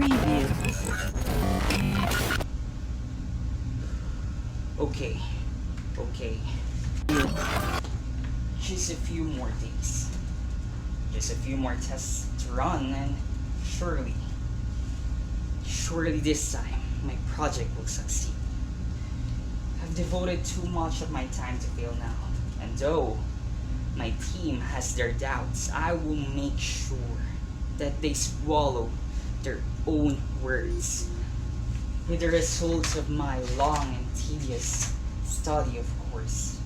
Preview. Okay. Just a few more days. Just a few more tests to run, and surely this time, my project will succeed. I've devoted too much of my time to fail now, and though my team has their doubts, I will make sure that they swallow their own words. With the results of my long and tedious study, of course.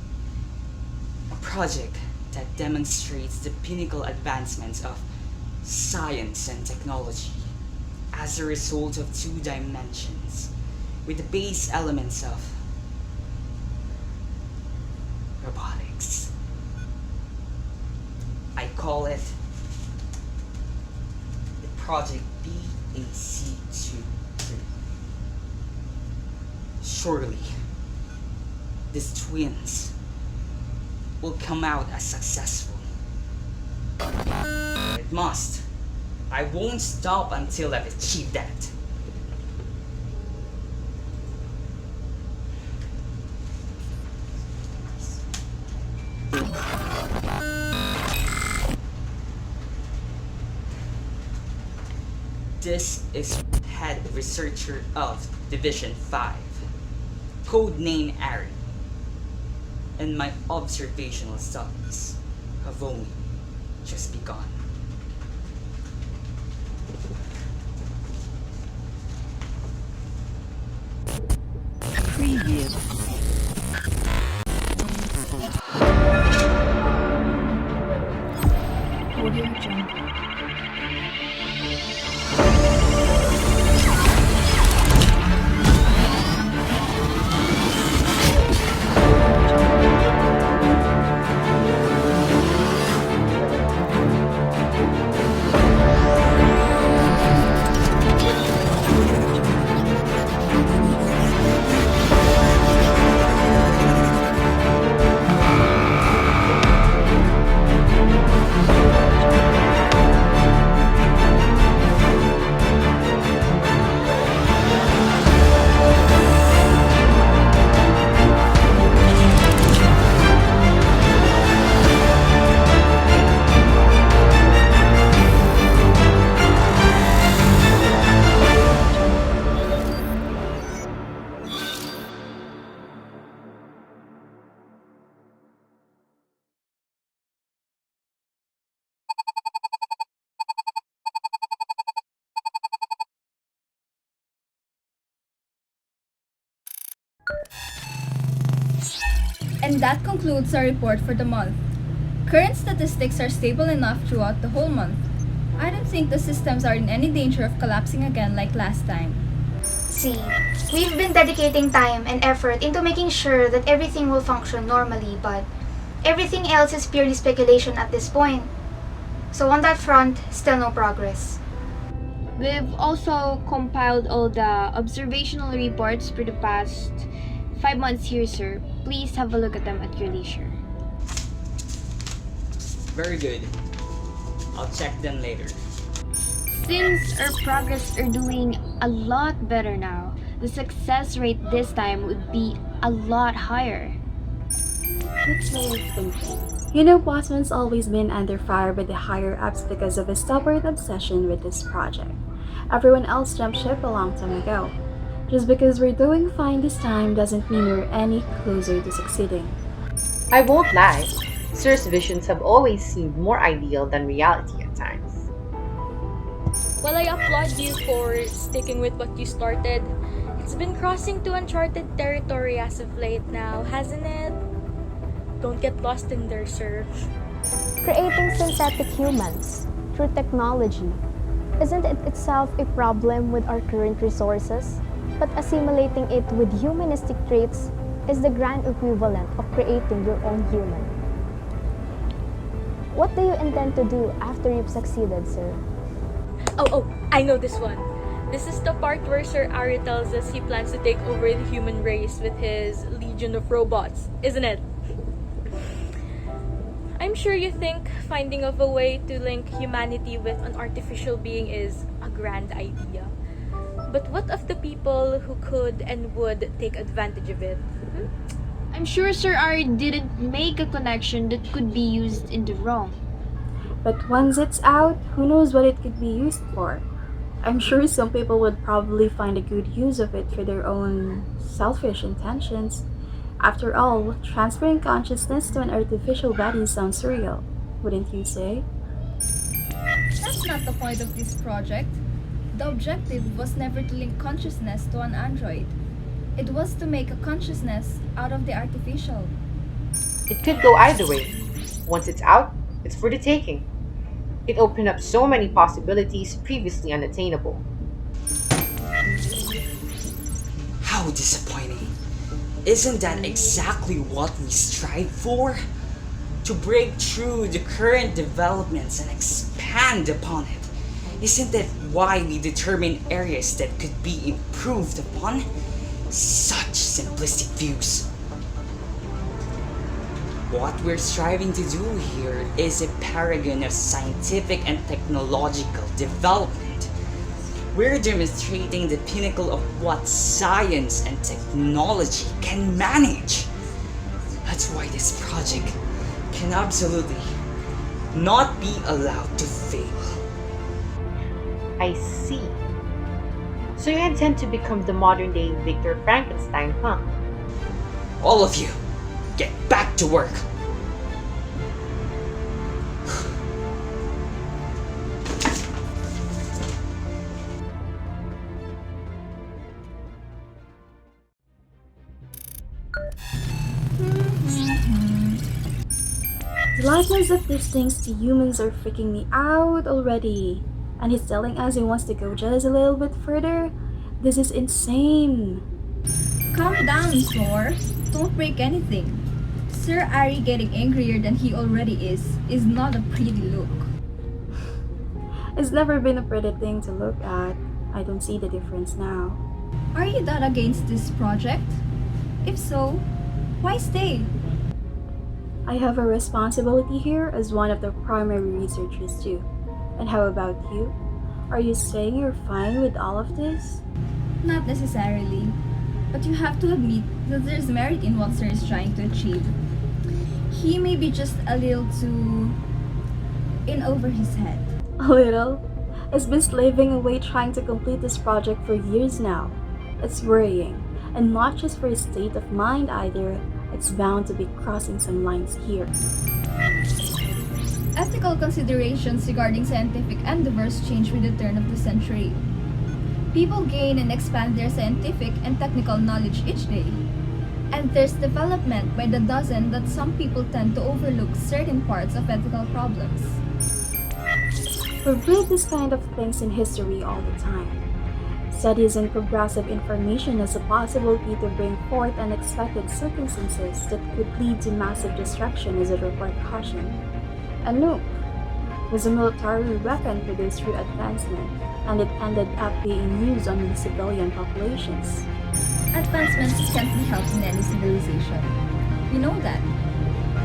A project that demonstrates the pinnacle advancements of science and technology as a result of 2 dimensions, with the base elements of robotics. I call it the Project BAC2. Surely, these twins will come out as successful. It must. I won't stop until I've achieved that. This is head researcher of Division 5, codename Ari, and my observational studies have only just begun. Preview. Audio Jungle. And that concludes our report for the month. Current statistics are stable enough throughout the whole month. I don't think the systems are in any danger of collapsing again like last time. See, we've been dedicating time and effort into making sure that everything will function normally, but everything else is purely speculation at this point. So on that front, still no progress. We've also compiled all the observational reports for the past 5 months here, sir. Please have a look at them at your leisure. Very good. I'll check them later. Since our progress are doing a lot better now, the success rate this time would be a lot higher. That's really thinking. You know, Bosman's always been under fire by the higher ups because of his stubborn obsession with this project. Everyone else jumped ship a long time ago. Just because we're doing fine this time doesn't mean we're any closer to succeeding. I won't lie, Sir's visions have always seemed more ideal than reality at times. Well, I applaud you for sticking with what you started. It's been crossing to uncharted territory as of late now, hasn't it? Don't get lost in there, sir. Creating synthetic humans through technology, isn't it itself a problem with our current resources? But assimilating it with humanistic traits is the grand equivalent of creating your own human. What do you intend to do after you've succeeded, sir? Oh, I know this one. This is the part where Sir Ari tells us he plans to take over the human race with his legion of robots, isn't it? I'm sure you think finding of a way to link humanity with an artificial being is a grand idea. But what of the people who could and would take advantage of it? I'm sure Sir Ari didn't make a connection that could be used in the wrong. But once it's out, who knows what it could be used for? I'm sure some people would probably find a good use of it for their own selfish intentions. After all, transferring consciousness to an artificial body sounds surreal, wouldn't you say? That's not the point of this project. The objective was never to link consciousness to an android. It was to make a consciousness out of the artificial. It could go either way. Once it's out, it's for the taking. It opened up so many possibilities previously unattainable. How disappointing. Isn't that exactly what we strive for? To break through the current developments and expand upon it. Isn't that why we determine areas that could be improved upon? Such simplistic views. What we're striving to do here is a paragon of scientific and technological development. We're demonstrating the pinnacle of what science and technology can manage. That's why this project can absolutely not be allowed to fail. I see. So you intend to become the modern-day Victor Frankenstein, huh? All of you, get back to work. The likeness of these things to humans are freaking me out already. And he's telling us he wants to go just a little bit further? This is insane. Calm down, Thor. Don't break anything. Sir Ari getting angrier than he already is not a pretty look. It's never been a pretty thing to look at. I don't see the difference now. Are you that against this project? If so, why stay? I have a responsibility here as one of the primary researchers too. And how about you? Are you saying you're fine with all of this? Not necessarily. But you have to admit that there's merit in what Sir is trying to achieve. He may be just a little too in over his head. A little? He's been slaving away trying to complete this project for years now. It's worrying. And not just for his state of mind either. It's bound to be crossing some lines here. Ethical considerations regarding scientific endeavors change with the turn of the century. People gain and expand their scientific and technical knowledge each day. And there's development by the dozen that some people tend to overlook certain parts of ethical problems. We've read this kind of things in history all the time. Studies in progressive information as a possibility to bring forth unexpected circumstances that could lead to massive destruction as a repercussion. A nuke was a military weapon produced through advancement, and it ended up being used on the civilian populations. Advancements can't be helped in any civilization. We know that.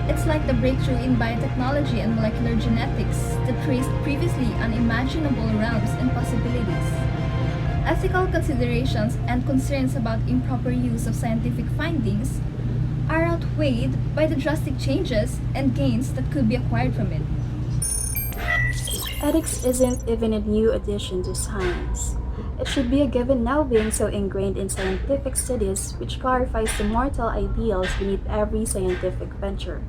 It's like the breakthrough in biotechnology and molecular genetics that traced previously unimaginable realms and possibilities. Ethical considerations and concerns about improper use of scientific findings are outweighed by the drastic changes and gains that could be acquired from it. Ethics isn't even a new addition to science. It should be a given now, being so ingrained in scientific studies, which clarifies the moral ideals beneath every scientific venture.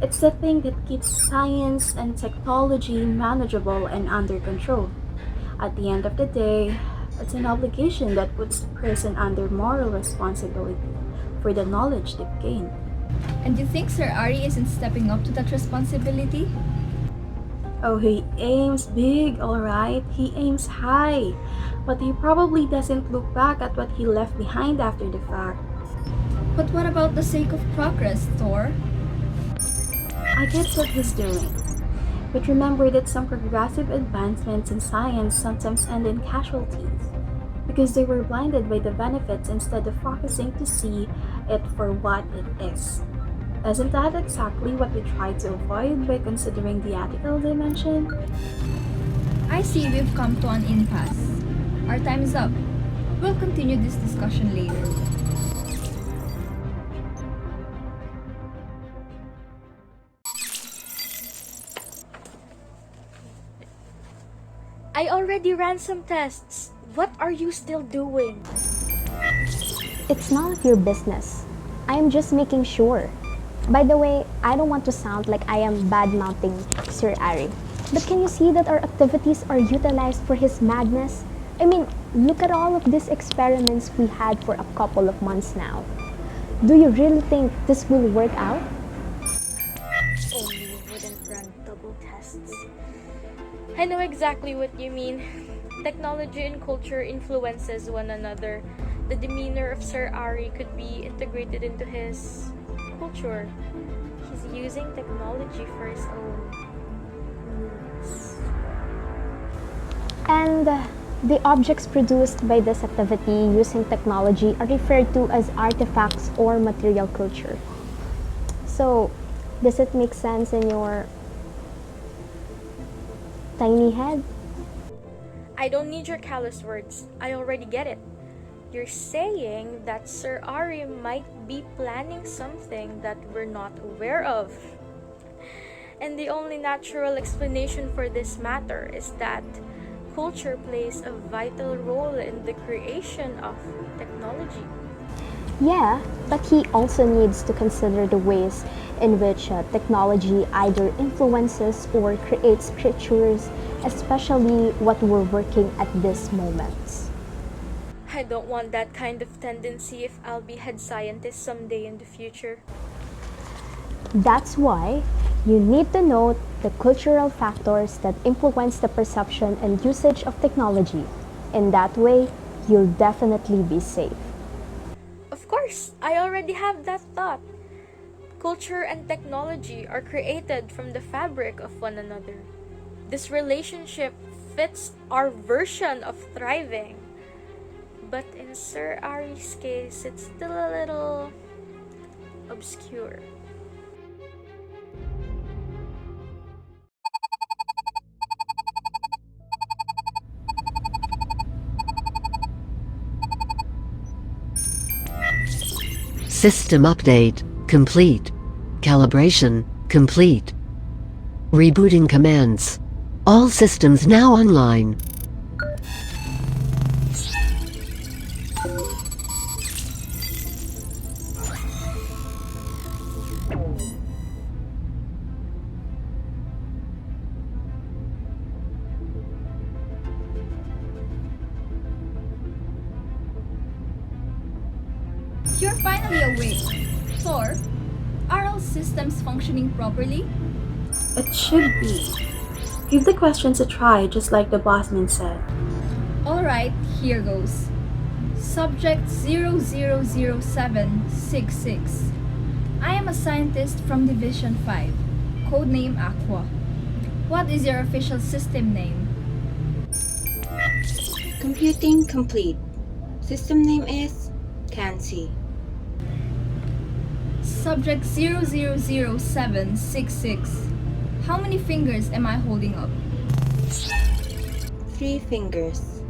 It's the thing that keeps science and technology manageable and under control. At the end of the day, it's an obligation that puts the person under moral responsibility for the knowledge they've gained. And you think Sir Ari isn't stepping up to that responsibility? Oh, he aims big, alright? He aims high. But he probably doesn't look back at what he left behind after the fact. But what about the sake of progress, Thor? I get what he's doing. But remember that some progressive advancements in science sometimes end in casualties, because they were blinded by the benefits instead of focusing to see it for what it is. Isn't that exactly what we try to avoid by considering the ethical dimension? I see we've come to an impasse. Our time is up. We'll continue this discussion later. I already ran some tests. What are you still doing? It's none of your business. I am just making sure. By the way, I don't want to sound like I am bad-mouthing Sir Ari, but can you see that our activities are utilized for his madness? I mean, look at all of these experiments we had for a couple of months now. Do you really think this will work out? Only you wouldn't run double tests. I know exactly what you mean. Technology and culture influences one another. The demeanor of Sir Ari could be integrated into his culture. He's using technology for his own needs. And the objects produced by this activity using technology are referred to as artifacts or material culture. So, does it make sense in your tiny head? I don't need your callous words. I already get it. You're saying that Sir Ari might be planning something that we're not aware of. And the only natural explanation for this matter is that culture plays a vital role in the creation of technology. Yeah, but he also needs to consider the ways in which technology either influences or creates creatures, especially what we're working at this moment. I don't want that kind of tendency if I'll be head scientist someday in the future. That's why you need to note the cultural factors that influence the perception and usage of technology. In that way, you'll definitely be safe. Of course, I already have that thought. Culture and technology are created from the fabric of one another. This relationship fits our version of thriving. But in Sir Ari's case, it's still a little obscure. System update complete. Calibration complete. Rebooting commands. All systems now online. You're finally awake. Thor, are all systems functioning properly? It should be. Give the questions a try, just like the bossman said. Alright, here goes. Subject 000766. I am a scientist from Division 5. Codename Aqua. What is your official system name? Computing complete. System name is Cancy. Subject 000766. How many fingers am I holding up? 3 fingers.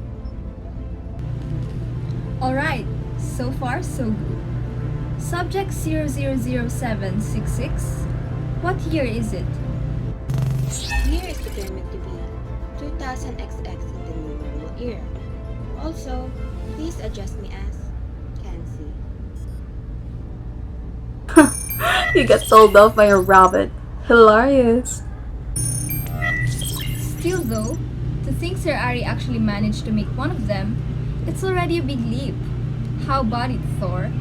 Alright, so far so good. Subject 000766. What year is it? Year is determined to be 2000 XX in the new normal era. Also, please address me as Cancy. You got sold off by a rabbit. Hilarious. Still though, to think Sir Ari actually managed to make one of them, it's already a big leap. How about it, Thor?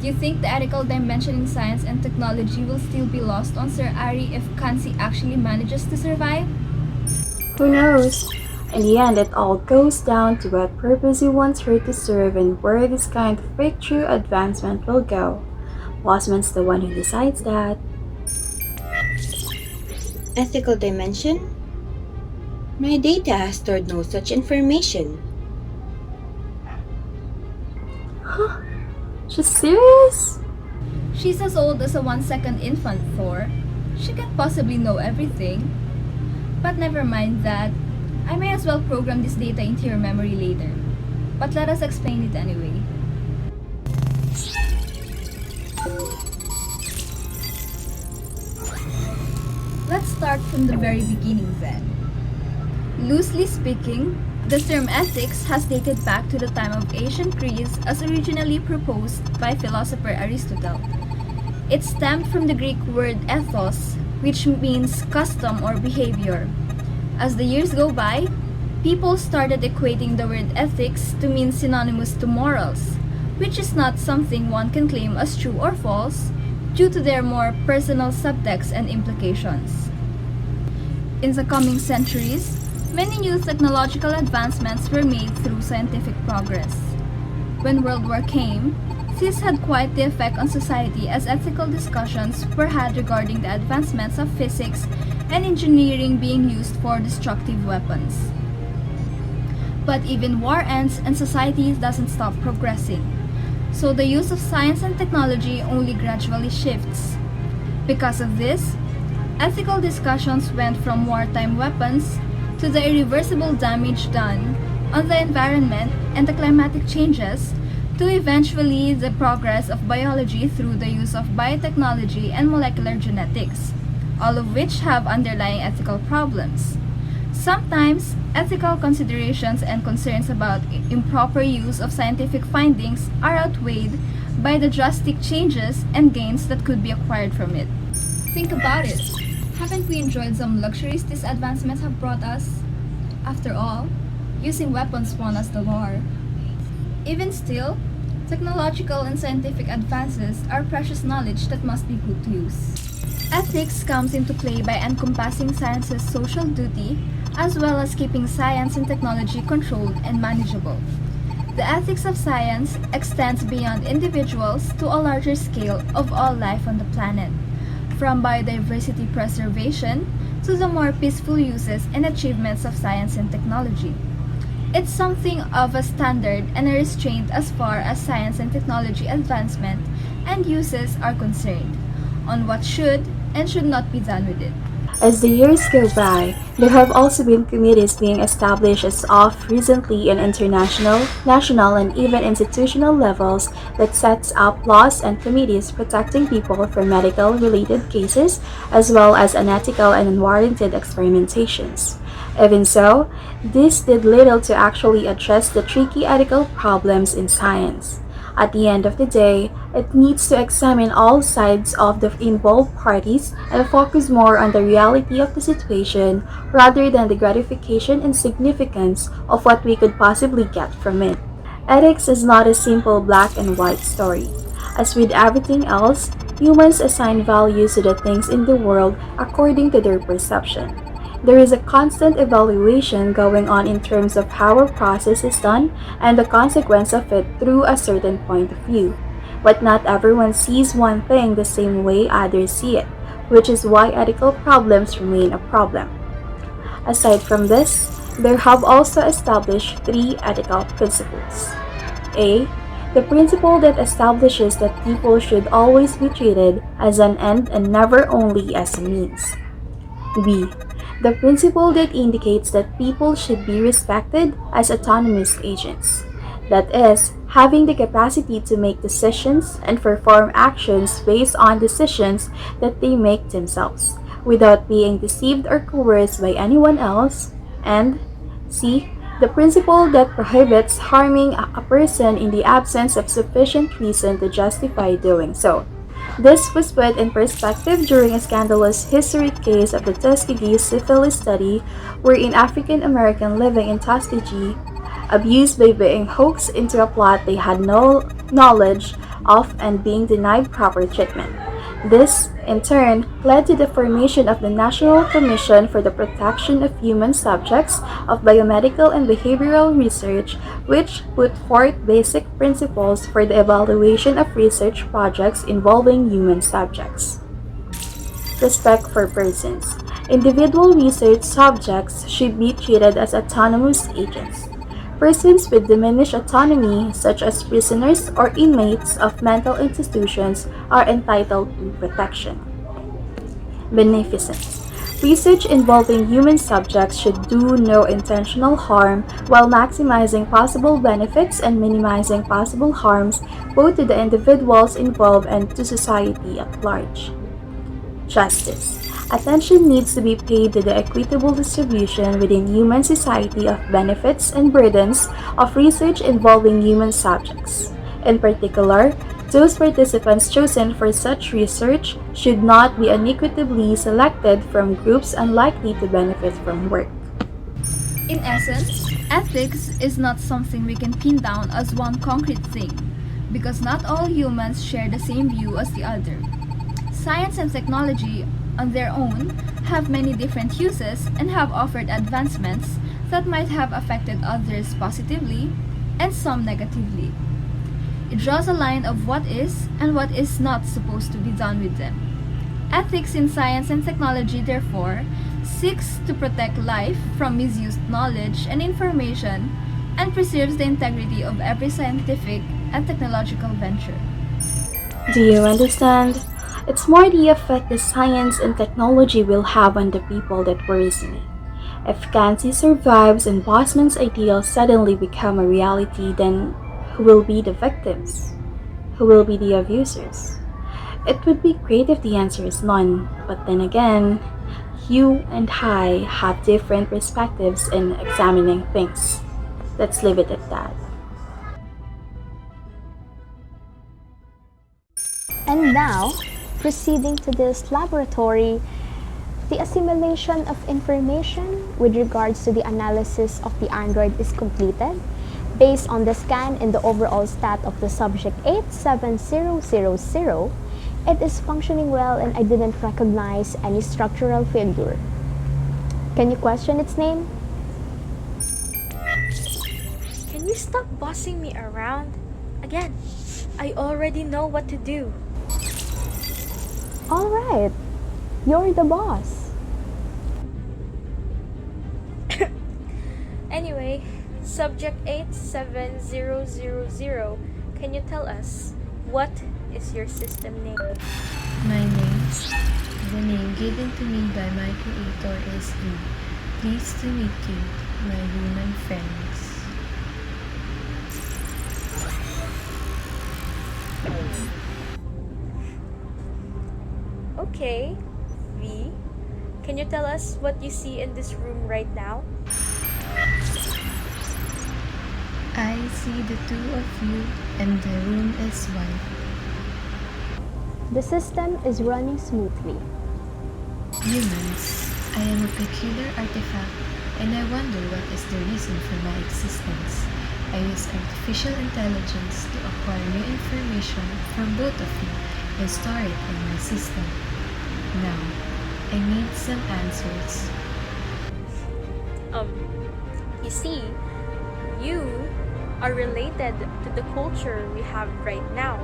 Do you think the ethical dimension in science and technology will still be lost on Sir Ari if Cancy actually manages to survive? Who knows? In the end, it all goes down to what purpose he wants her to serve and where this kind of breakthrough advancement will go. Bossman's the one who decides that. Ethical dimension? My data has stored no such information. Huh? She's serious? She's as old as a 1-second infant, Thor. She can't possibly know everything. But never mind that. I may as well program this data into your memory later. but let us explain it anyway. Let's start from the very beginning then. Loosely speaking, the term ethics has dated back to the time of ancient Greece as originally proposed by philosopher Aristotle. It stemmed from the Greek word ethos, which means custom or behavior. As the years go by, people started equating the word ethics to mean synonymous to morals, which is not something one can claim as true or false due to their more personal subtext and implications. In the coming centuries, many new technological advancements were made through scientific progress. When World War came, this had quite the effect on society as ethical discussions were had regarding the advancements of physics and engineering being used for destructive weapons. But even war ends and society doesn't stop progressing, so the use of science and technology only gradually shifts. Because of this, ethical discussions went from wartime weapons to the irreversible damage done on the environment and the climatic changes, to eventually the progress of biology through the use of biotechnology and molecular genetics, all of which have underlying ethical problems. Sometimes, ethical considerations and concerns about improper use of scientific findings are outweighed by the drastic changes and gains that could be acquired from it. Think about it. Haven't we enjoyed some luxuries these advancements have brought us? After all, using weapons won us the war. Even still, technological and scientific advances are precious knowledge that must be put to use. Ethics comes into play by encompassing science's social duty as well as keeping science and technology controlled and manageable. The ethics of science extends beyond individuals to a larger scale of all life on the planet, from biodiversity preservation to the more peaceful uses and achievements of science and technology. It's something of a standard and a restraint as far as science and technology advancement and uses are concerned, on what should and should not be done with it. As the years go by, there have also been committees being established as of recently in international, national, and even institutional levels that sets up laws and committees protecting people from medical-related cases as well as unethical and unwarranted experimentations. Even so, this did little to actually address the tricky ethical problems in science. At the end of the day, it needs to examine all sides of the involved parties and focus more on the reality of the situation rather than the gratification and significance of what we could possibly get from it. Ethics is not a simple black and white story. As with everything else, humans assign values to the things in the world according to their perception. There is a constant evaluation going on in terms of how a process is done and the consequence of it through a certain point of view. But not everyone sees one thing the same way others see it, which is why ethical problems remain a problem. Aside from this, there have also established three ethical principles. A. The principle that establishes that people should always be treated as an end and never only as a means. B. The principle that indicates that people should be respected as autonomous agents. That is, having the capacity to make decisions and perform actions based on decisions that they make themselves, without being deceived or coerced by anyone else. And C. The principle that prohibits harming a person in the absence of sufficient reason to justify doing so. This was put in perspective during a scandalous historic case of the Tuskegee syphilis study, wherein African American living in Tuskegee abused by being hoaxed into a plot they had no knowledge of and being denied proper treatment. This, in turn, led to the formation of the National Commission for the Protection of Human Subjects of Biomedical and Behavioral Research, which put forth basic principles for the evaluation of research projects involving human subjects. Respect for persons. Individual research subjects should be treated as autonomous agents. Persons with diminished autonomy, such as prisoners or inmates of mental institutions, are entitled to protection. Beneficence. Research involving human subjects should do no intentional harm while maximizing possible benefits and minimizing possible harms both to the individuals involved and to society at large. Justice. Attention needs to be paid to the equitable distribution within human society of benefits and burdens of research involving human subjects. In particular, those participants chosen for such research should not be unequitably selected from groups unlikely to benefit from work. In essence, ethics is not something we can pin down as one concrete thing, because not all humans share the same view as the other. Science and technology, on their own, have many different uses and have offered advancements that might have affected others positively and some negatively. It draws a line of what is and what is not supposed to be done with them. Ethics in science and technology, therefore, seeks to protect life from misused knowledge and information and preserves the integrity of every scientific and technological venture. Do you understand? It's more the effect the science and technology will have on the people that worries me. If Cancy survives and Bosman's ideals suddenly become a reality, then who will be the victims? Who will be the abusers? It would be great if the answer is none, but then again, you and I have different perspectives in examining things. Let's leave it at that. And now, proceeding to this laboratory, the assimilation of information with regards to the analysis of the android is completed. Based on the scan and the overall stat of the subject 87000, it is functioning well and I didn't recognize any structural failure. Can you question its name? Can you stop bossing me around? Again, I already know what to do. Alright, you're the boss. Anyway, subject 87000, can you tell us what is your system name? My name's the name given to me by my creator is V. Pleased to meet you, my human friends. Okay, V, can you tell us what you see in this room right now? I see the two of you and the room is white. The system is running smoothly. Humans, I am a peculiar artifact and I wonder what is the reason for my existence. I use artificial intelligence to acquire new information from both of you and store it in my system. Now, I need some answers. You see, you are related to the culture we have right now,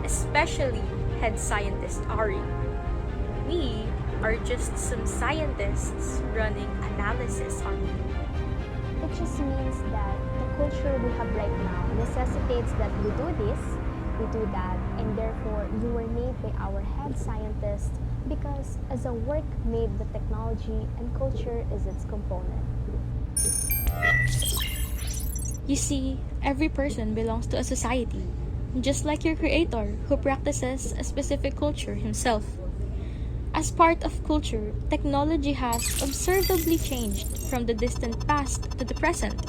especially head scientist Ari. We are just some scientists running analysis on you. It just means that the culture we have right now necessitates that we do this, we do that, and therefore you were made by our head scientist because as a work made the technology and culture is its component. You see, every person belongs to a society, just like your creator who practices a specific culture himself. As part of culture, technology has observably changed from the distant past to the present.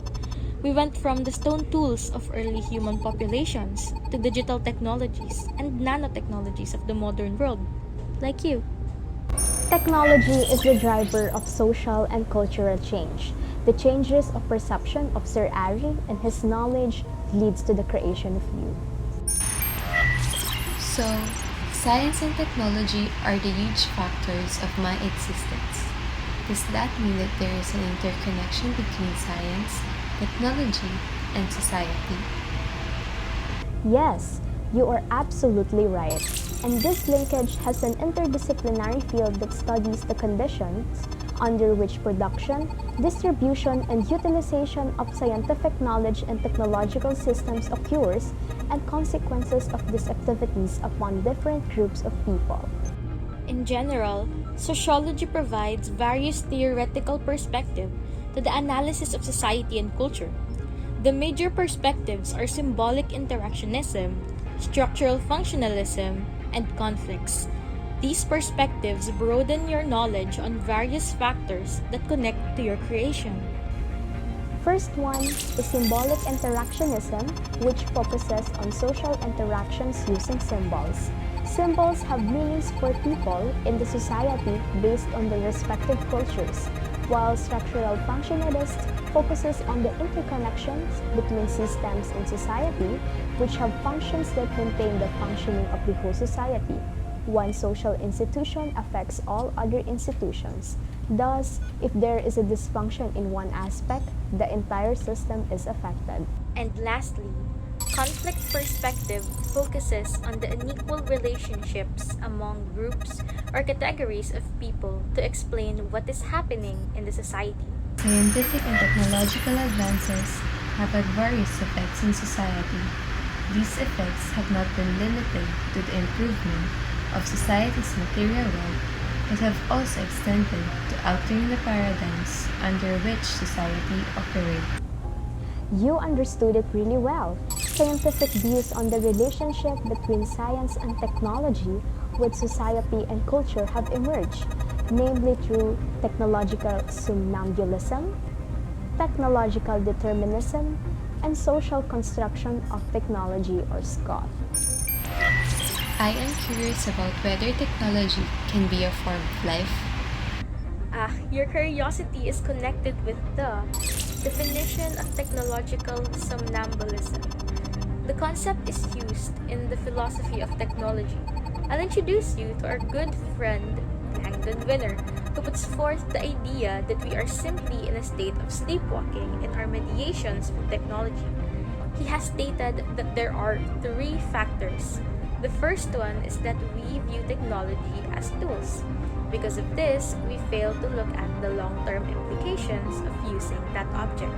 We went from the stone tools of early human populations to digital technologies and nanotechnologies of the modern world, like you. Technology is the driver of social and cultural change. The changes of perception of Sir Ari and his knowledge leads to the creation of you. So, science and technology are the huge factors of my existence. Does that mean that there is an interconnection between science, technology, and society? Yes, you are absolutely right. And this linkage has an interdisciplinary field that studies the conditions under which production, distribution, and utilization of scientific knowledge and technological systems occurs and consequences of these activities upon different groups of people. In general, sociology provides various theoretical perspectives to the analysis of society and culture. The major perspectives are symbolic interactionism, structural functionalism, and conflicts. These perspectives broaden your knowledge on various factors that connect to your creation. First one is symbolic interactionism, which focuses on social interactions using symbols. Symbols have meanings for people in the society based on their respective cultures, while structural functionalist focuses on the interconnections between systems in society, which have functions that maintain the functioning of the whole society. One social institution affects all other institutions. Thus, if there is a dysfunction in one aspect, the entire system is affected. And lastly, conflict perspective focuses on the unequal relationships among groups or categories of people to explain what is happening in the society. Scientific and technological advances have had various effects in society. These effects have not been limited to the improvement of society's material world, but have also extended to altering the paradigms under which society operates. You understood it really well. Scientific views on the relationship between science and technology with society and culture have emerged, namely through technological somnambulism, technological determinism, and social construction of technology, or SCOT. I am curious about whether technology can be a form of life. Your curiosity is connected with the definition of technological somnambulism. The concept is used in the philosophy of technology. I'll introduce you to our good friend, Langdon Winner, who puts forth the idea that we are simply in a state of sleepwalking in our mediations with technology. He has stated that there are three factors. The first one is that we view technology as tools. Because of this, we fail to look at the long-term implications of using that object.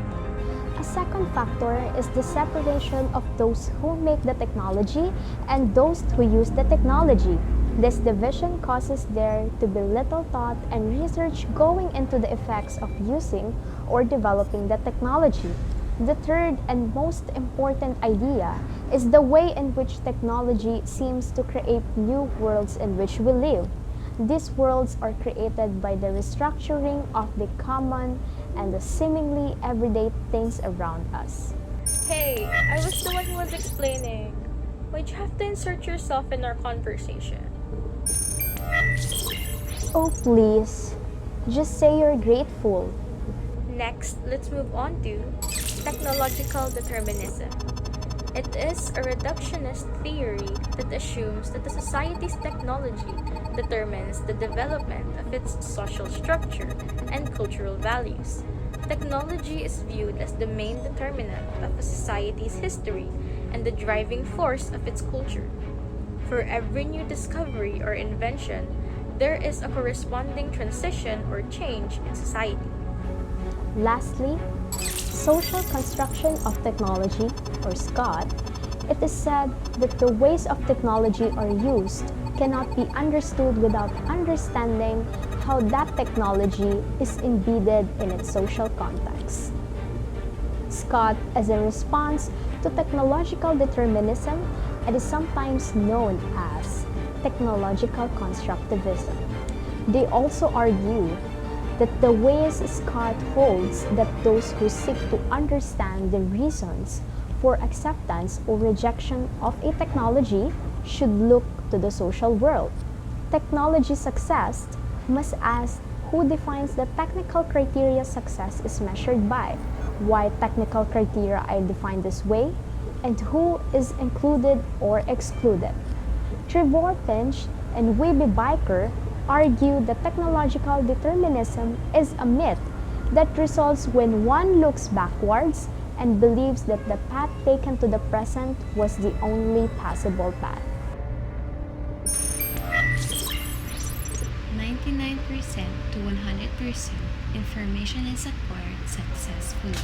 A second factor is the separation of those who make the technology and those who use the technology. This division causes there to be little thought and research going into the effects of using or developing the technology. The third and most important idea is the way in which technology seems to create new worlds in which we live. These worlds are created by the restructuring of the common and the seemingly everyday things around us. Hey, I was the one who was explaining. Why'd you have to insert yourself in our conversation? Oh, please. Just say you're grateful. Next, let's move on to technological determinism. It is a reductionist theory that assumes that the society's technology determines the development of its social structure and cultural values. Technology is viewed as the main determinant of a society's history and the driving force of its culture. For every new discovery or invention, there is a corresponding transition or change in society. Lastly, social construction of technology, or SCOT. It is said that the ways of technology are used cannot be understood without understanding how that technology is embedded in its social context. SCOT is a response to technological determinism and is sometimes known as technological constructivism. They also argue that the ways SCOT holds that those who seek to understand the reasons for acceptance or rejection of a technology should look to the social world. Technology success must ask who defines the technical criteria success is measured by, why technical criteria are defined this way, and who is included or excluded. Trevor Finch and Webby Biker argue that technological determinism is a myth that results when one looks backwards and believes that the path taken to the present was the only possible path. 99% to 100% information is acquired successfully.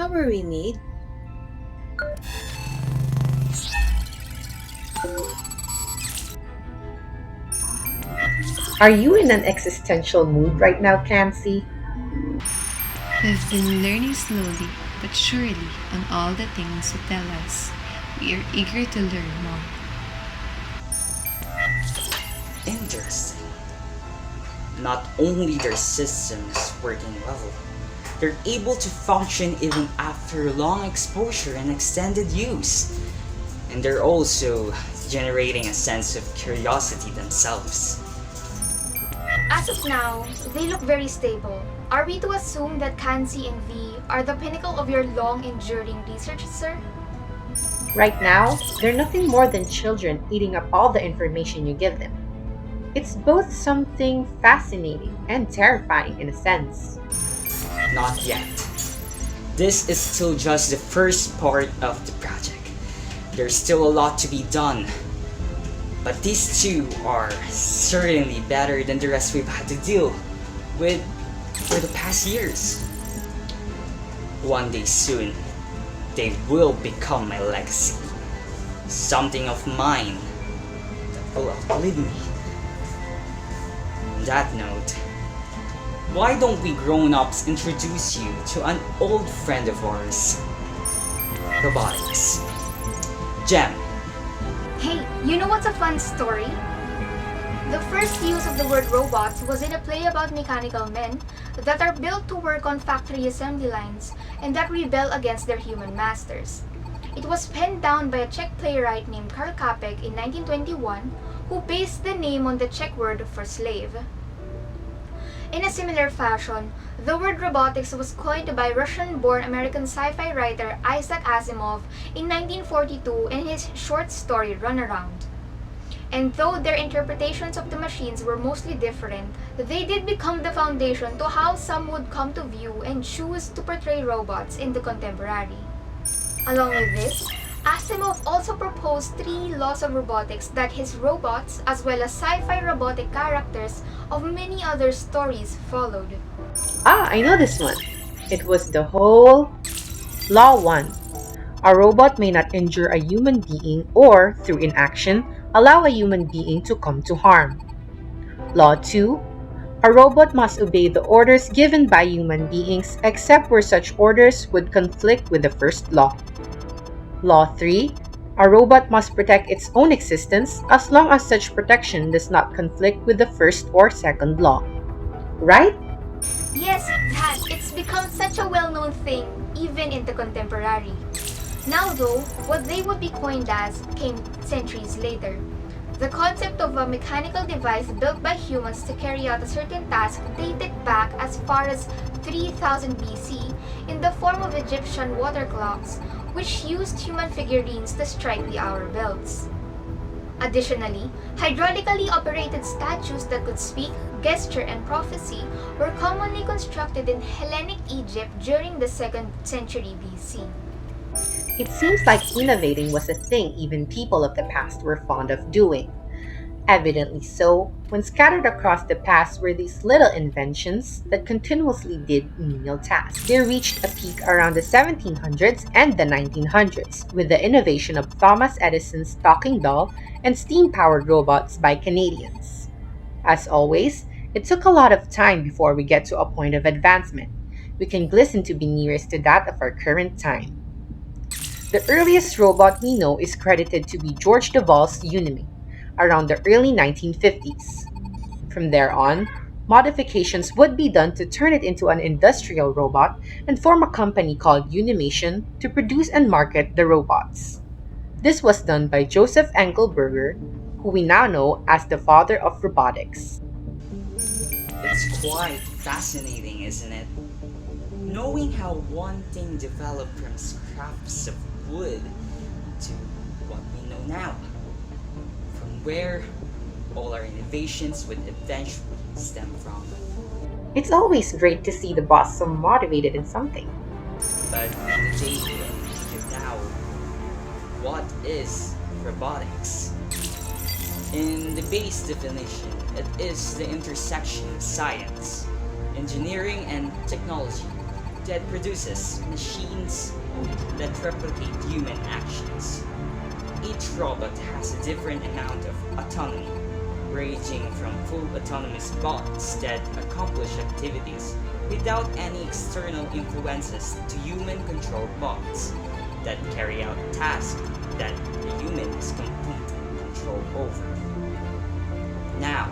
were we made? Are you in an existential mood right now, Cancy? We've been learning slowly but surely on all the things you tell us. We are eager to learn more. Interesting. Not only their systems working well, they're able to function even after long exposure and extended use. And they're also generating a sense of curiosity themselves. As of now, they look very stable. Are we to assume that Cancy and V are the pinnacle of your long-enduring research, sir? Right now, they're nothing more than children eating up all the information you give them. It's both something fascinating and terrifying in a sense. Not yet. This is still just the first part of the project. There's still a lot to be done. But these two are certainly better than the rest we've had to deal with for the past years. One day soon, they will become my legacy. Something of mine that will outlive me. On that note, why don't we grown-ups introduce you to an old friend of ours? Robotics. Jeano. Hey, you know what's a fun story? The first use of the word robots was in a play about mechanical men that are built to work on factory assembly lines and that rebel against their human masters. It was penned down by a Czech playwright named Karl Čapek in 1921, who based the name on the Czech word for slave. In a similar fashion, the word robotics was coined by Russian-born American sci-fi writer Isaac Asimov in 1942 in his short story Runaround. And though their interpretations of the machines were mostly different, they did become the foundation to how some would come to view and choose to portray robots in the contemporary. Along with this, Asimov also proposed 3 laws of robotics that his robots, as well as sci-fi robotic characters of many other stories, followed. Ah, I know this one. It was the whole Law 1. A robot may not injure a human being or, through inaction, allow a human being to come to harm. Law 2. A robot must obey the orders given by human beings except where such orders would conflict with the first law. Law 3. A robot must protect its own existence as long as such protection does not conflict with the first or second law. Right? Yes, Dad, it's become such a well-known thing, even in the contemporary. Now though, what they would be coined as came centuries later. The concept of a mechanical device built by humans to carry out a certain task dated back as far as 3000 BC in the form of Egyptian water clocks, which used human figurines to strike the hour bells. Additionally, hydraulically operated statues that could speak, gesture, and prophecy were commonly constructed in Hellenic Egypt during the 2nd century BC. It seems like innovating was a thing even people of the past were fond of doing. Evidently so, when scattered across the past were these little inventions that continuously did menial tasks. They reached a peak around the 1700s and the 1900s with the innovation of Thomas Edison's talking doll and steam-powered robots by Canadians. As always, it took a lot of time before we get to a point of advancement. We can glisten to be nearest to that of our current time. The earliest robot we know is credited to be George Devall's Unimate, around the early 1950s. From there on, modifications would be done to turn it into an industrial robot and form a company called Unimation to produce and market the robots. This was done by Joseph Engelberger, who we now know as the father of robotics. It's quite fascinating, isn't it? Knowing how one thing developed from scraps of wood to what we know now. From where all our innovations would eventually stem from. It's always great to see the boss so motivated in something. But in the day we live now, what is robotics? In the base definition, it is the intersection of science, engineering, and technology that produces machines that replicate human actions. Each robot has a different amount of autonomy, ranging from full autonomous bots that accomplish activities without any external influences to human-controlled bots that carry out tasks that the human has complete control over. Now,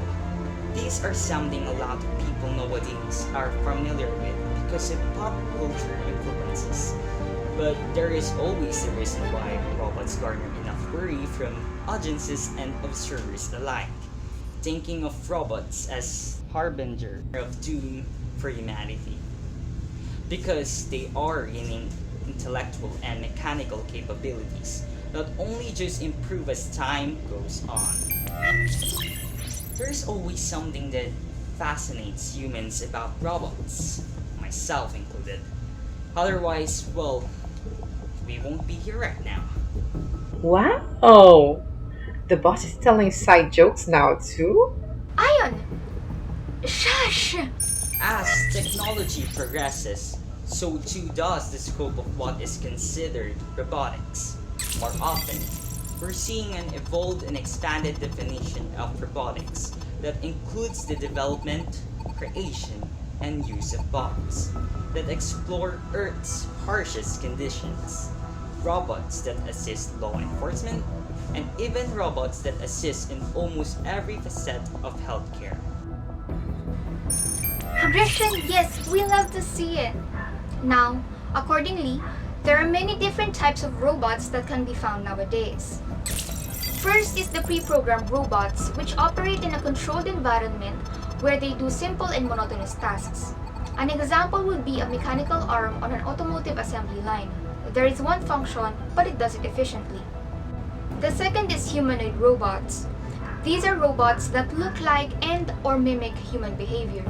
these are something a lot of people nowadays are familiar with because of pop culture influences. But there is always a reason why robots garner enough worry from audiences and observers alike, thinking of robots as harbinger of doom for humanity. Because they are gaining intellectual and mechanical capabilities that only just improve as time goes on. There's always something that fascinates humans about robots, myself included. Otherwise, well, we won't be here right now. Wow! The boss is telling side jokes now too? Ion! Shush! As technology progresses, so too does the scope of what is considered robotics. More often, we're seeing an evolved and expanded definition of robotics that includes the development, creation, and use of bots that explore Earth's harshest conditions, robots that assist law enforcement, and even robots that assist in almost every facet of healthcare. Progression, yes, we love to see it. Now, accordingly, there are many different types of robots that can be found nowadays. First is the pre-programmed robots, which operate in a controlled environment where they do simple and monotonous tasks. An example would be a mechanical arm on an automotive assembly line. There is one function, but it does it efficiently. The second is humanoid robots. These are robots that look like and or mimic human behavior.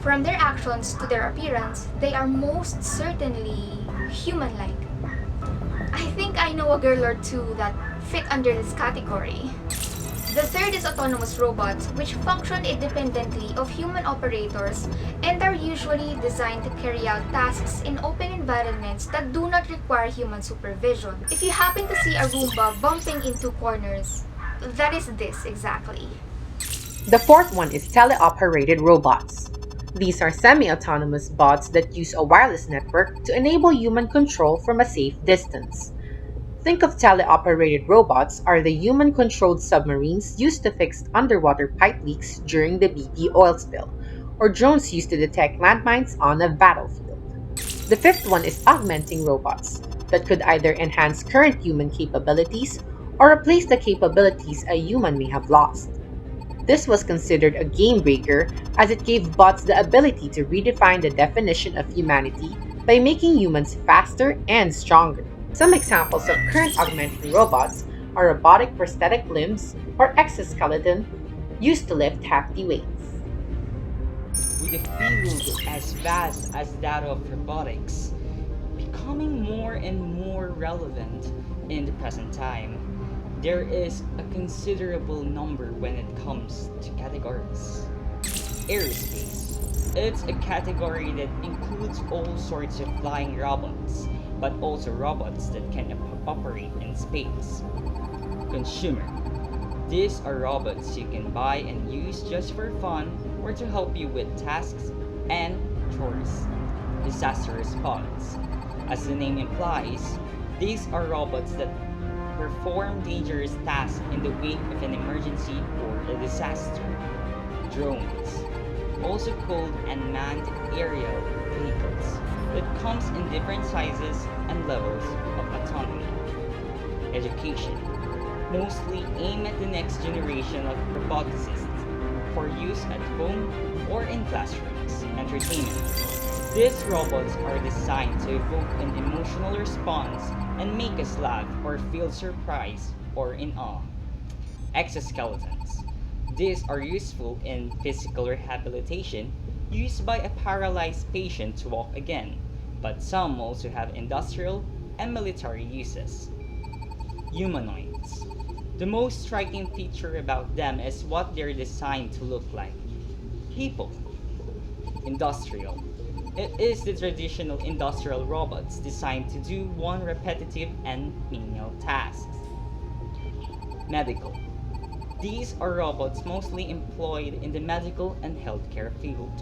From their actions to their appearance, they are most certainly human-like. I think I know a girl or two that fit under this category. The third is autonomous robots, which function independently of human operators and are usually designed to carry out tasks in open environments that do not require human supervision. If you happen to see a Roomba bumping into corners, that is this exactly. The fourth one is teleoperated robots. These are semi-autonomous bots that use a wireless network to enable human control from a safe distance. Think of teleoperated robots are the human-controlled submarines used to fix underwater pipe leaks during the BP oil spill, or drones used to detect landmines on a battlefield. The fifth one is augmenting robots that could either enhance current human capabilities or replace the capabilities a human may have lost. This was considered a game breaker as it gave bots the ability to redefine the definition of humanity by making humans faster and stronger. Some examples of current augmenting robots are robotic prosthetic limbs or exoskeleton used to lift hefty weights. With a field as vast as that of robotics becoming more and more relevant in the present time, there is a considerable number when it comes to categories. Aerospace. It's a category that includes all sorts of flying robots, but also robots that can operate in space. Consumer. These are robots you can buy and use just for fun or to help you with tasks and chores. Disaster response. As the name implies, these are robots that perform dangerous tasks in the wake of an emergency or a disaster. Drones, also called unmanned aerial vehicles, that comes in different sizes and levels of autonomy. Education, mostly aim at the next generation of roboticists for use at home or in classrooms. Entertainment. These robots are designed to evoke an emotional response and make us laugh or feel surprise or in awe. Exoskeletons. These are useful in physical rehabilitation, used by a paralyzed patient to walk again, but some also have industrial and military uses. Humanoids. The most striking feature about them is what they're designed to look like. People. Industrial. It is the traditional industrial robots designed to do one repetitive and menial tasks. Medical. These are robots mostly employed in the medical and healthcare field.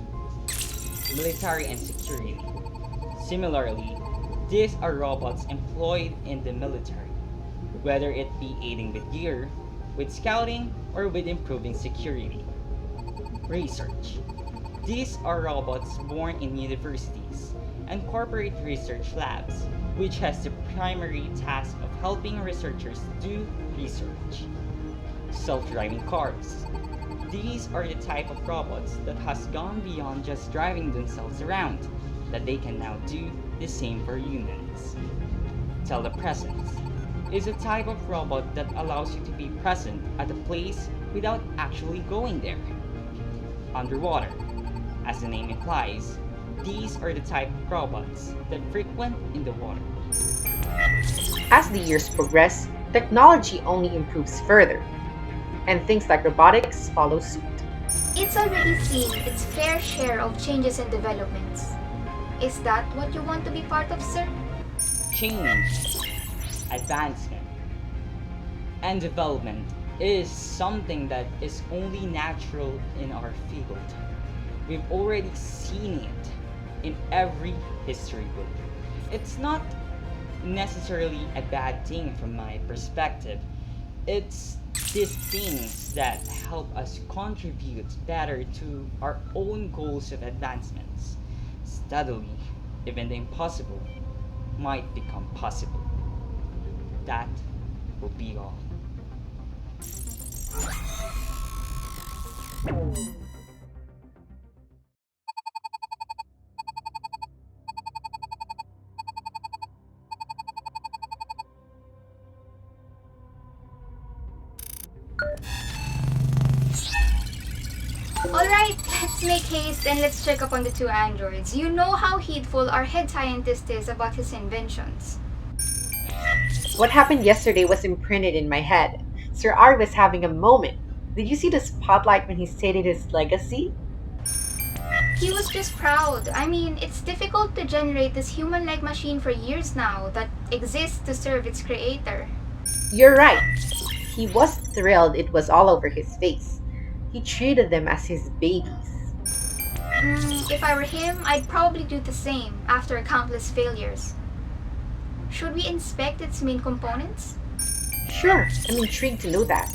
Military and security. Similarly, these are robots employed in the military, whether it be aiding with gear, with scouting, or with improving security. Research. These are robots born in universities and corporate research labs, which has the primary task of helping researchers do research. Self-driving cars. These are the type of robots that has gone beyond just driving themselves around, that they can now do the same for humans. Telepresence is a type of robot that allows you to be present at a place without actually going there. Underwater. As the name implies, these are the type of robots that frequent in the water. As the years progress, technology only improves further, and things like robotics follow suit. It's already seen its fair share of changes and developments. Is that what you want to be part of, sir? Change, advancement, and development is something that is only natural in our field. We've already seen it in every history book. It's not necessarily a bad thing from my perspective. It's these things that help us contribute better to our own goals of advancements. Steadily, even the impossible might become possible. That will be all. Alright, let's make haste and let's check up on the two androids. You know how heedful our head scientist is about his inventions. What happened yesterday was imprinted in my head. Sir Ari was having a moment. Did you see the spotlight when he stated his legacy? He was just proud. I mean, it's difficult to generate this human-like machine for years now that exists to serve its creator. You're right. He was thrilled it was all over his face. He treated them as his babies. If I were him, I'd probably do the same after countless failures. Should we inspect its main components? Sure, I'm intrigued to know that.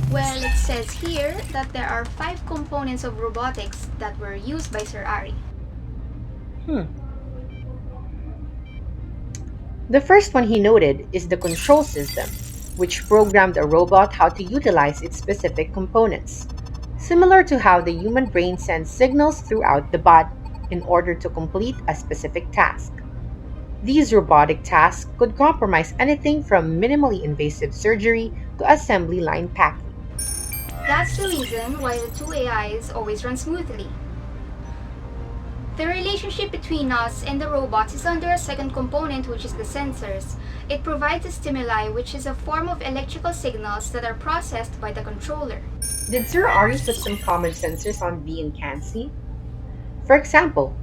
Well, it says here that there are 5 components of robotics that were used by Sir Ari. The first one he noted is the control system, which programmed a robot how to utilize its specific components, similar to how the human brain sends signals throughout the body in order to complete a specific task. These robotic tasks could compromise anything from minimally invasive surgery to assembly line packing. That's the reason why the two AIs always run smoothly. The relationship between us and the robots is under a second component, which is the sensors. It provides a stimuli, which is a form of electrical signals that are processed by the controller. Did Sir Ari put some common sensors on B and Cancy? For example,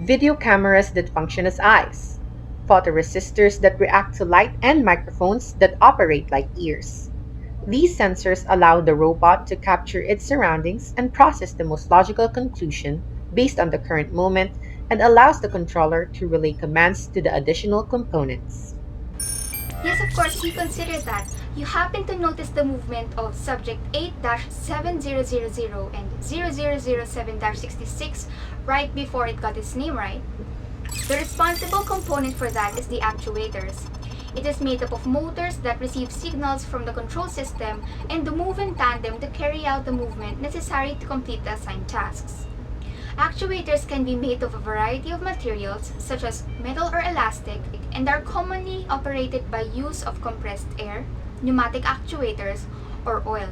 video cameras that function as eyes, photoresistors that react to light, and microphones that operate like ears. These sensors allow the robot to capture its surroundings and process the most logical conclusion based on the current moment, and allows the controller to relay commands to the additional components. Yes, of course, he considered that. You happen to notice the movement of subject 8-7000 and 0007-66 right before it got its name right. The responsible component for that is the actuators. It is made up of motors that receive signals from the control system and move in tandem to carry out the movement necessary to complete the assigned tasks. Actuators can be made of a variety of materials, such as metal or elastic, and are commonly operated by use of compressed air, pneumatic actuators, or oil,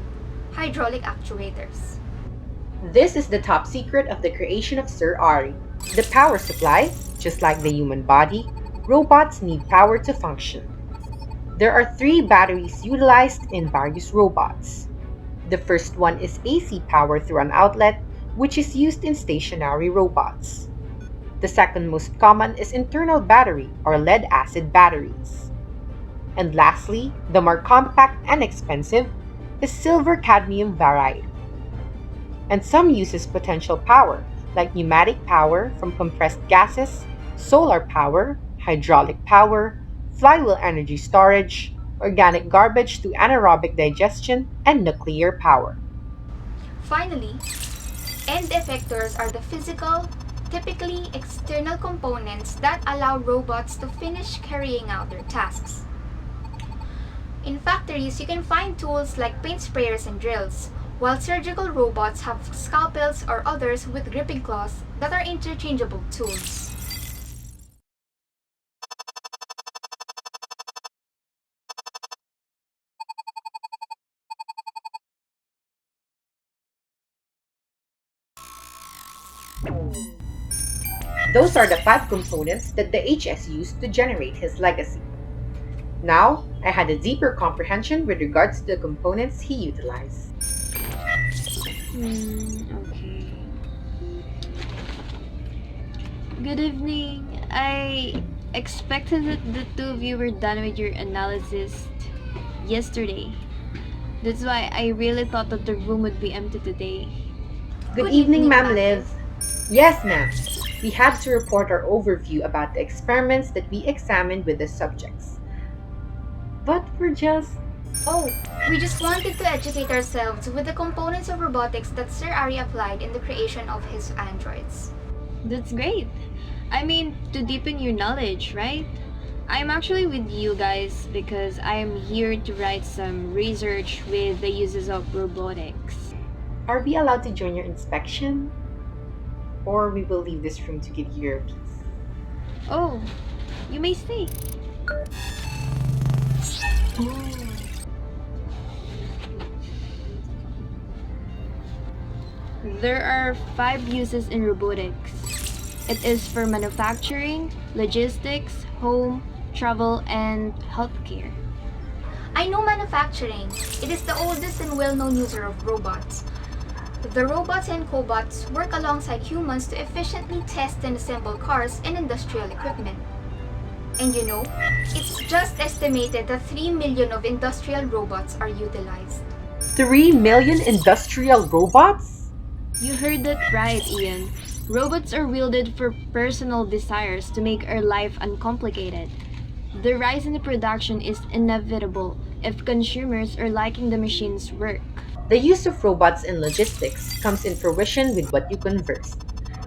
hydraulic actuators. This is the top secret of the creation of Sir Ari. The power supply, just like the human body, robots need power to function. There are 3 batteries utilized in various robots. The first one is AC power through an outlet, which is used in stationary robots. The second most common is internal battery or lead-acid batteries. And lastly, the more compact and expensive is silver-cadmium variety. And some uses potential power, like pneumatic power from compressed gases, solar power, hydraulic power, flywheel energy storage, organic garbage to anaerobic digestion, and nuclear power. Finally, end effectors are the physical, typically external components that allow robots to finish carrying out their tasks. In factories, you can find tools like paint sprayers and drills, while surgical robots have scalpels or others with gripping claws that are interchangeable tools. Those are the 5 components that the HS used to generate his legacy. Now, I had a deeper comprehension with regards to the components he utilized. Okay. Good evening. I expected that the two of you were done with your analysis yesterday. That's why I really thought that the room would be empty today. Good evening, Ma'am Liv. Yes, ma'am. We have to report our overview about the experiments that we examined with the subjects. But we're just... Oh, we just wanted to educate ourselves with the components of robotics that Sir Ari applied in the creation of his androids. That's great. I mean, to deepen your knowledge, right? I'm actually with you guys because I am here to write some research with the uses of robotics. Are we allowed to join your inspection? Or we will leave this room to give you your piece? Oh, you may stay. There are 5 uses in robotics. It is for manufacturing, logistics, home, travel, and healthcare. I know manufacturing. It is the oldest and well-known user of robots. The robots and cobots work alongside humans to efficiently test and assemble cars and industrial equipment. And you know, it's just estimated that 3 million of industrial robots are utilized. 3 million industrial robots? You heard that right, Ian. Robots are wielded for personal desires to make our life uncomplicated. The rise in the production is inevitable if consumers are liking the machine's work. The use of robots in logistics comes in fruition with what you converse.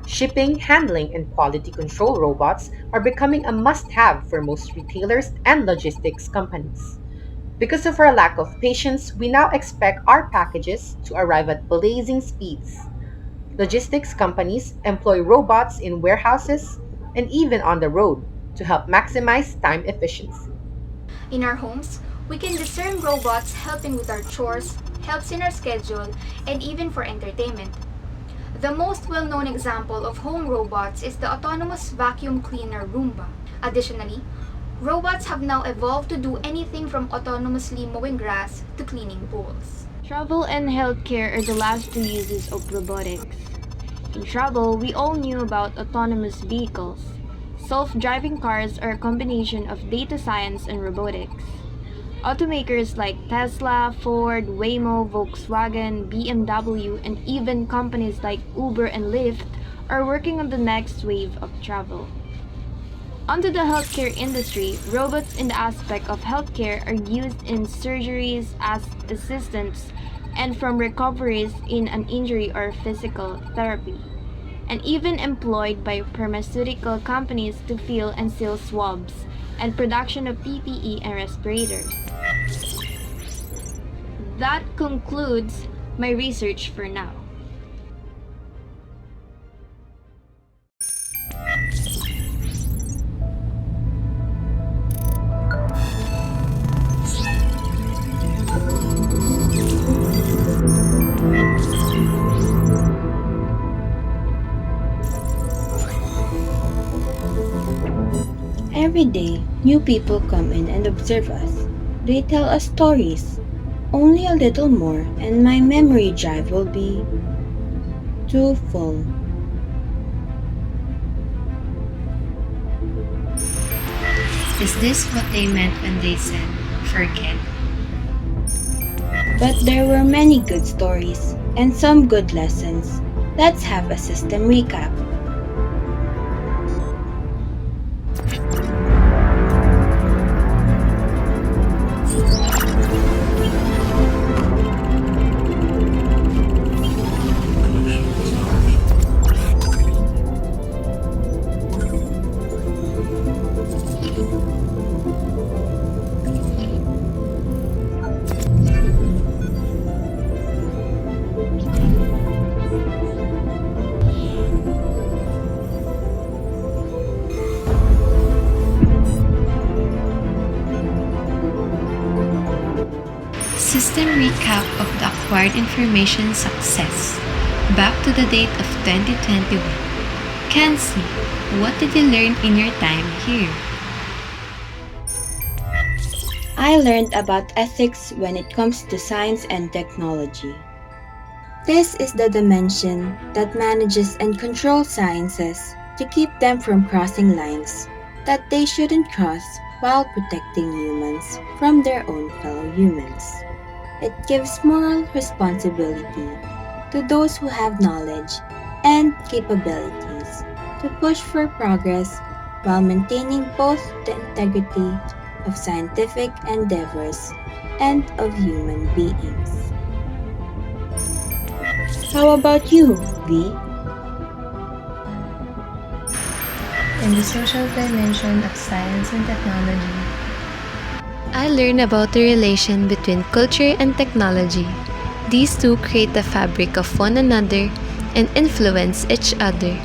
Shipping, handling, and quality control robots are becoming a must-have for most retailers and logistics companies. Because of our lack of patience, we now expect our packages to arrive at blazing speeds. Logistics companies employ robots in warehouses and even on the road to help maximize time efficiency. In our homes, we can discern robots helping with our chores, helps in our schedule, and even for entertainment. The most well-known example of home robots is the autonomous vacuum cleaner Roomba. Additionally, robots have now evolved to do anything from autonomously mowing grass to cleaning pools. Travel and healthcare are the last 2 uses of robotics. In travel, we all knew about autonomous vehicles. Self-driving cars are a combination of data science and robotics. Automakers like Tesla, Ford, Waymo, Volkswagen, BMW, and even companies like Uber and Lyft are working on the next wave of travel. Onto the healthcare industry, robots in the aspect of healthcare are used in surgeries as assistants and from recoveries in an injury or physical therapy, and even employed by pharmaceutical companies to fill and seal swabs and production of PPE and respirators. That concludes my research for now. Every day, new people come in and observe us. They tell us stories. Only a little more, and my memory drive will be too full. Is this what they meant when they said, forget? But there were many good stories and some good lessons. Let's have a system recap. System recap of the acquired information success. Back to the date of 2021. Cancy, what did you learn in your time here? I learned about ethics when it comes to science and technology. This is the dimension that manages and controls sciences to keep them from crossing lines that they shouldn't cross while protecting humans from their own fellow humans. It gives moral responsibility to those who have knowledge and capabilities to push for progress while maintaining both the integrity of scientific endeavors and of human beings. How about you, V? In the social dimension of science and technology, I learned about the relation between culture and technology. These two create the fabric of one another and influence each other.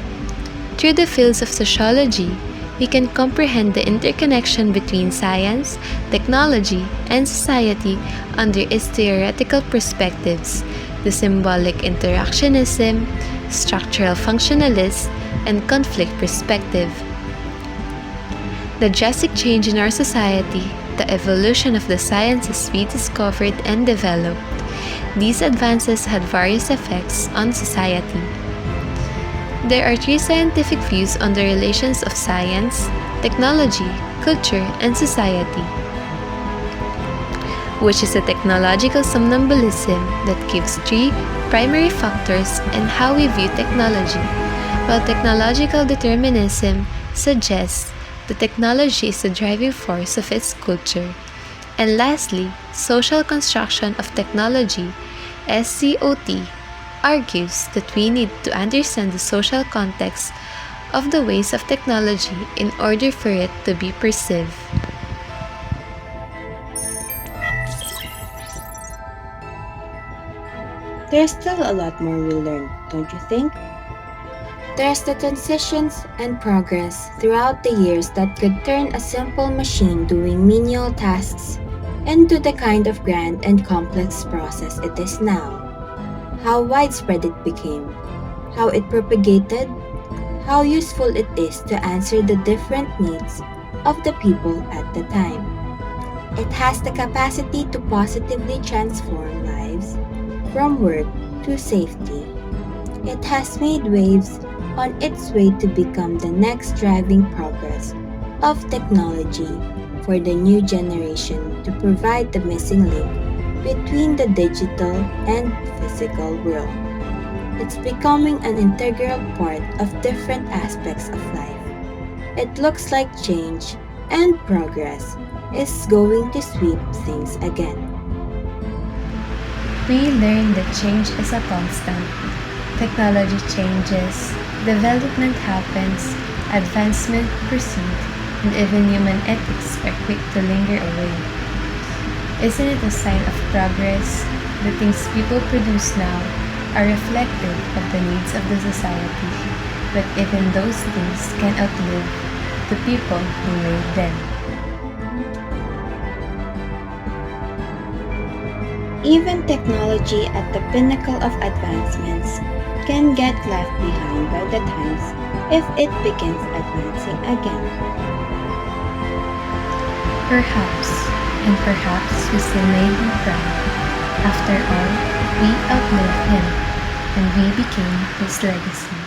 Through the fields of sociology, we can comprehend the interconnection between science, technology, and society under its theoretical perspectives, the symbolic interactionism, structural functionalist, and conflict perspective. The drastic change in our society, the evolution of the sciences we discovered and developed. These advances had various effects on society. There are three scientific views on the relations of science, technology, culture, and society, which is a technological somnambulism that gives three primary factors in how we view technology, while technological determinism suggests the technology is the driving force of its culture. And lastly, social construction of technology, SCOT, argues that we need to understand the social context of the ways of technology in order for it to be perceived. There's still a lot more we'll learn, don't you think? There's the transitions and progress throughout the years that could turn a simple machine doing menial tasks into the kind of grand and complex process it is now. How widespread it became, how it propagated, how useful it is to answer the different needs of the people at the time. It has the capacity to positively transform lives from work to safety. It has made waves on its way to become the next driving progress of technology for the new generation to provide the missing link between the digital and physical world. It's becoming an integral part of different aspects of life. It looks like change and progress is going to sweep things again. We learn that change is a constant. Technology changes, development happens, advancement proceeds, and even human ethics are quick to linger away. Isn't it a sign of progress? The things people produce now are reflective of the needs of the society, but even those things can outlive the people who made them. Even technology at the pinnacle of advancements can get left behind by the times if it begins advancing again. Perhaps, and perhaps we still made him proud. After all, we outlived him. and we became his legacy.